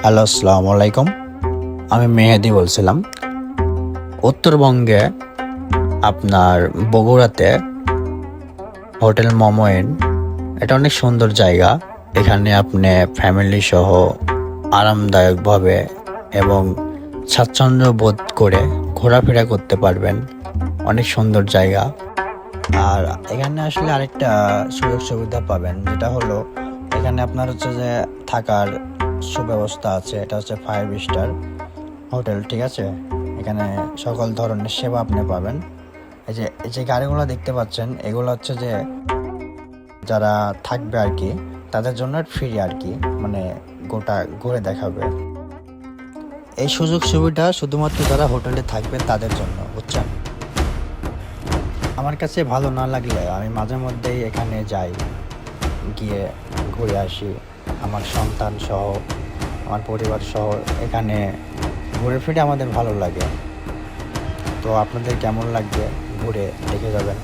Hello, আসসালামু আলাইকুম। আমি মেহেদি বলছিলাম। উত্তরবঙ্গে আপনার বগুড়াতে হোটেল মমোয়েন, এটা অনেক সুন্দর জায়গা। এখানে আপনি ফ্যামিলি সহ আরামদায়কভাবে এবং স্বাচ্ছন্দ্য বোধ করে ঘোরাফেরা করতে পারবেন। অনেক সুন্দর জায়গা। আর এখানে আসলে আরেকটা সুযোগ সুবিধা পাবেন, যেটা হলো এখানে আপনার হচ্ছে যে থাকার সুব্যবস্থা আছে। এটা হচ্ছে 5 স্টার হোটেল, ঠিক আছে। এখানে সকল ধরনের সেবা আপনি পাবেন। এই যে গাড়িগুলো দেখতে পাচ্ছেন, এগুলো হচ্ছে যে যারা থাকবে আর কি, তাদের জন্য ফ্রি আর কি, মানে গোটা ঘুরে দেখাবে। এই সুযোগ সুবিধা শুধুমাত্র যারা হোটেলে থাকবে তাদের জন্য, বুঝছেন। আমার কাছে ভালো না লাগলে আমি মাঝে মধ্যেই এখানে যাই, গিয়ে ঘুরে আসি আমার সন্তান সহ, আমার পরিবার সহ। এখানে ঘুরে ফিরে আমাদের ভালো লাগে। তো আপনাদের কেমন লাগবে ঘুরে দেখে যাবেন।